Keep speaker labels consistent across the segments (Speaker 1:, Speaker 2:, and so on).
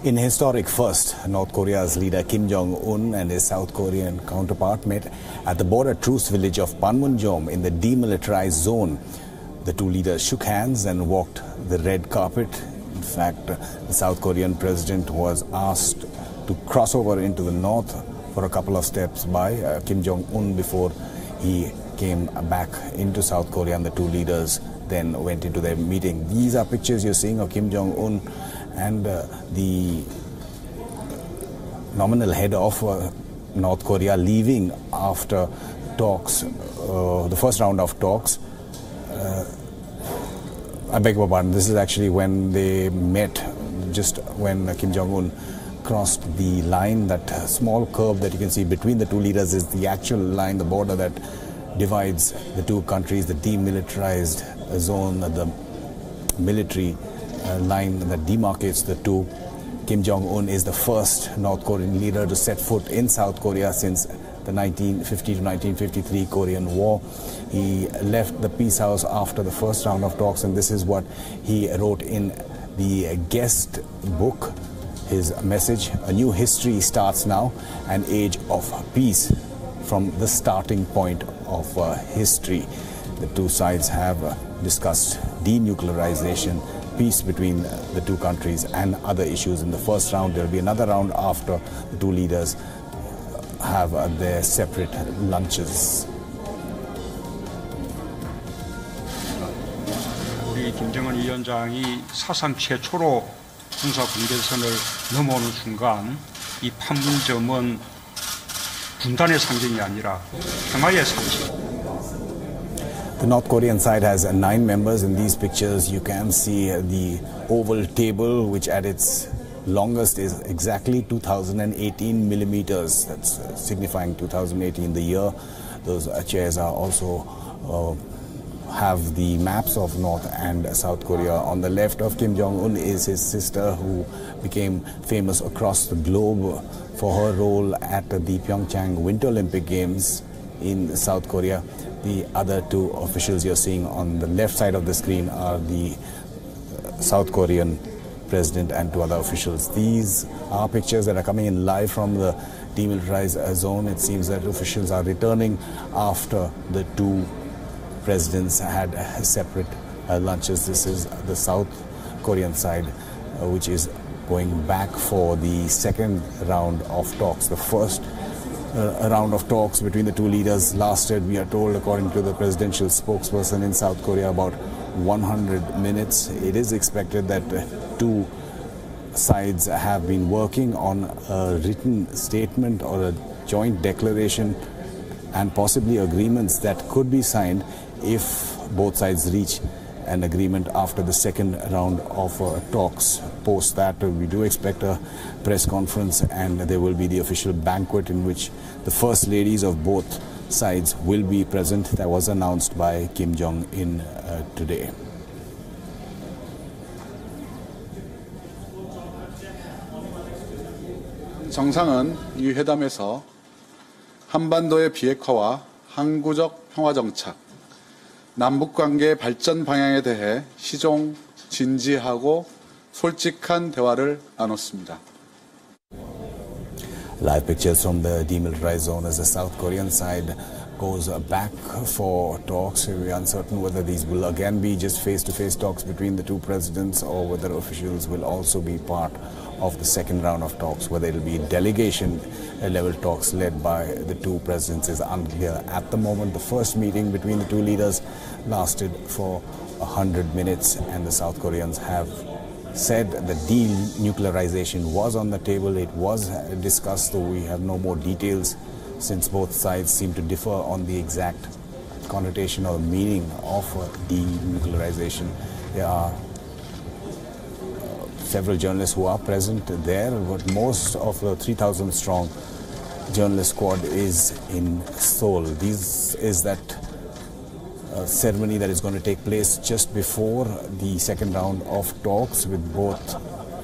Speaker 1: In a historic first, North Korea's leader Kim Jong-un and his South Korean counterpart met at the border truce village of Panmunjom in the demilitarized zone. The two leaders shook hands and walked the red carpet. In fact, the South Korean president was asked to cross over into the north for a couple of steps by Kim Jong-un before he came back into South Korea, and the two leaders then went into their meeting. These are pictures you're seeing of Kim Jong-un and the nominal head of North Korea leaving after talks, the first round of talks. I beg your pardon, this is actually when they met, just when Kim Jong-un crossed the line. That small curve that you can see between the two leaders is the actual line, the border that divides the two countries, the demilitarized zone, the military line that demarcates the two. Kim Jong-un is the first North Korean leader to set foot in South Korea since the 1950 to 1953 Korean War. He left the peace house after the first round of talks, and this is what he wrote in the guest book. His message: a new history starts now, an age of peace. From the starting point of history, the two sides have discussed denuclearization, peace between the two countries, and other issues. In the first round, there will be another round after the two leaders have their separate lunches.
Speaker 2: 우리 김정은 위원장이 사상 최초로 군사 분계선을 넘어오는 순간 이 판문점은 분단의 상징이 아니라 평화의 상징.
Speaker 1: The North Korean side has 9 members. In these pictures you can see the oval table, which at its longest is exactly 2018 millimeters. That's signifying 2018, the year. Those chairs are also have the maps of North and South Korea. On the left of Kim Jong-un is his sister, who became famous across the globe for her role at the Pyeongchang Winter Olympic Games in South Korea. The other two officials you're seeing on the left side of the screen are the South Korean president and 2 other officials. These are pictures that are coming in live from the demilitarized zone. It seems that officials are returning after the two presidents had separate lunches. This is the South Korean side, which is going back for the second round of talks. The first round of talks between the two leaders lasted, we are told, according to the presidential spokesperson in South Korea, about 100 minutes. It is expected that two sides have been working on a written statement or a joint declaration and possibly agreements that could be signed if both sides reach an agreement after the second round of talks. Post that, we do expect a press conference, and there will be the official banquet in which the first ladies of both sides will be present. That was announced by Kim Jong-un today.
Speaker 3: 정상은 이 회담에서 한반도의 비핵화와 항구적 평화 정착, 남북관계 발전 방향에 대해 시종 진지하고 솔직한 대화를 나눴습니다.
Speaker 1: Live pictures from the demilitarized zone as the South Korean side goes back for talks. We are uncertain whether these will again be just face-to-face talks between the two presidents, or whether officials will also be part of the second round of talks. Whether it will be delegation-level talks led by the two presidents is unclear. At the moment, the first meeting between the two leaders lasted for 100 minutes, and the South Koreans have said that denuclearization was on the table. It was discussed, though we have no more details, since both sides seem to differ on the exact connotation or meaning of denuclearization. There are several journalists who are present there, but most of the 3,000 strong journalist squad is in Seoul. This is that ceremony that is going to take place just before the second round of talks, with both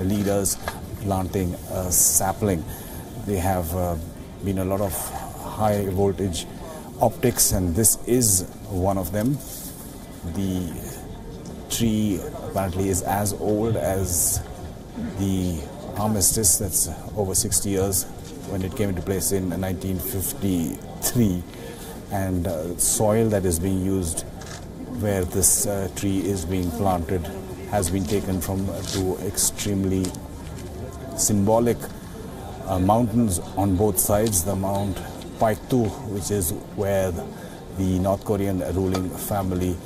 Speaker 1: leaders planting a sapling. There have been a lot of high voltage optics, and this is one of them. The tree apparently is as old as the armistice that's over 60 years when it came into place in 1953, and soil that is being used where this tree is being planted has been taken from two extremely symbolic mountains on both sides. The Mount Paektu, which is where the North Korean ruling family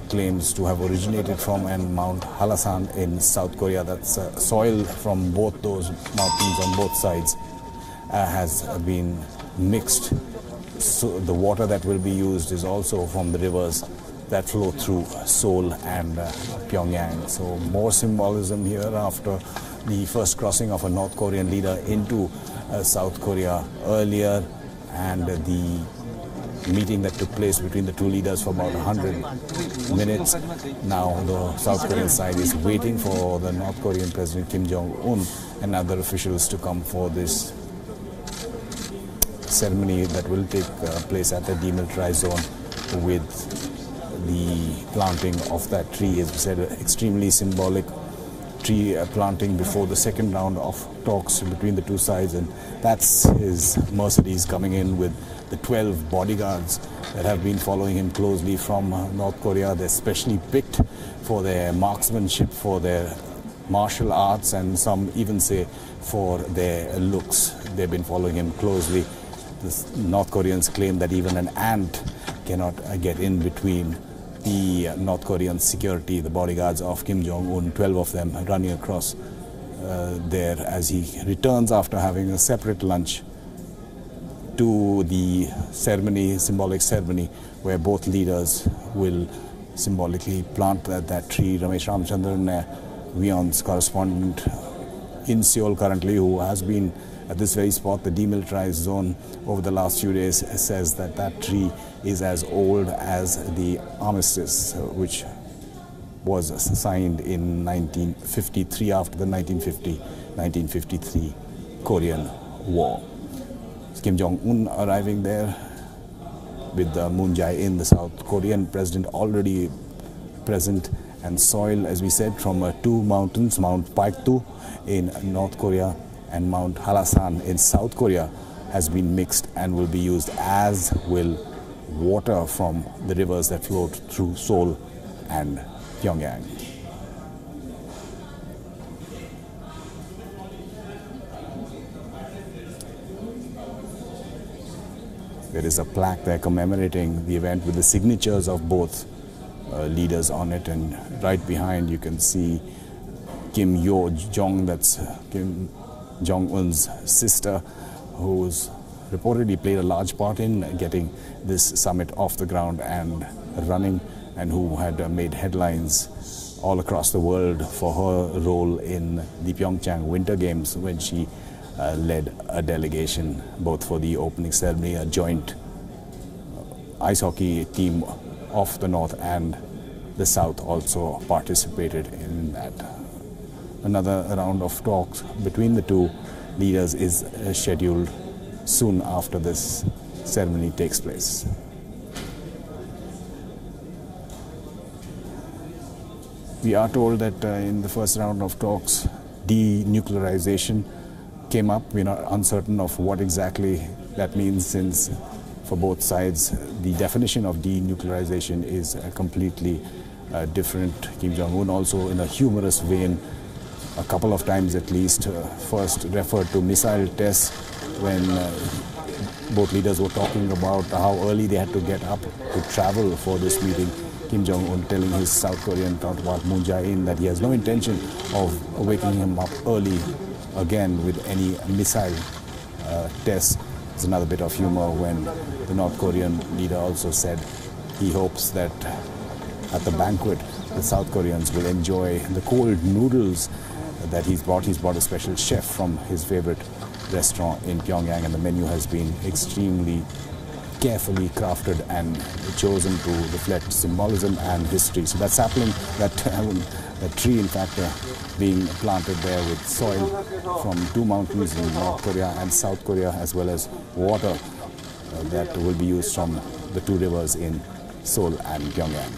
Speaker 1: claims to have originated from, and Mount Halasan in South Korea. That's soil from both those mountains on both sides has been mixed. So the water that will be used is also from the rivers that flow through Seoul and Pyongyang. So more symbolism here after the first crossing of a North Korean leader into South Korea earlier, and the meeting that took place between the two leaders for about 100 minutes. Now the South Korean side is waiting for the North Korean President Kim Jong-un and other officials to come for this ceremony that will take place at the demilitarized zone, with the planting of that tree. As we said, extremely symbolic tree planting before the second round of talks between the two sides, and that's his Mercedes coming in with the 12 bodyguards that have been following him closely from North Korea. They're specially picked for their marksmanship, for their martial arts, and some even say for their looks. They've been following him closely. The North Koreans claim that even an ant cannot get in between the North Korean security, the bodyguards of Kim Jong-un, 12 of them running across there as he returns after having a separate lunch to the ceremony, symbolic ceremony, where both leaders will symbolically plant that tree. Ramesh Ramchandran, WION's correspondent in Seoul currently, who has been at this very spot, the demilitarized zone, over the last few days, says that that tree is as old as the armistice, which was signed in 1953 after the 1953 Korean War. Kim Jong-un arriving there with Moon Jae-in, the South Korean president, already present, and soil, as we said, from two mountains, Mount Paektu in North Korea and Mount Halasan in South Korea, has been mixed and will be used, as will water from the rivers that flow through Seoul and Pyongyang. There is a plaque there commemorating the event with the signatures of both leaders on it, and right behind you can see Kim Yo-jong, that's Kim Jong-un's sister, who's reportedly played a large part in getting this summit off the ground and running, and who had made headlines all across the world for her role in the Pyeongchang Winter Games when she led a delegation both for the opening ceremony. A joint ice hockey team of the North and the South also participated in that. Another round of talks between the two leaders is scheduled soon after this ceremony takes place. We are told that in the first round of talks, denuclearization came up. We're not uncertain of what exactly that means, since for both sides the definition of denuclearization is completely different. Kim Jong-un also, in a humorous vein, a couple of times at least, first referred to missile tests when both leaders were talking about how early they had to get up to travel for this meeting. Kim Jong-un telling his South Korean counterpart Moon Jae-in that he has no intention of waking him up early again with any missile tests. It's another bit of humor when the North Korean leader also said he hopes that at the banquet the South Koreans will enjoy the cold noodles that he's brought. He's brought a special chef from his favorite restaurant in Pyongyang, and the menu has been extremely carefully crafted and chosen to reflect symbolism and history. So that sapling, that tree in fact being planted there with soil from two mountains in North Korea and South Korea, as well as water that will be used from the two rivers in Seoul and Pyongyang.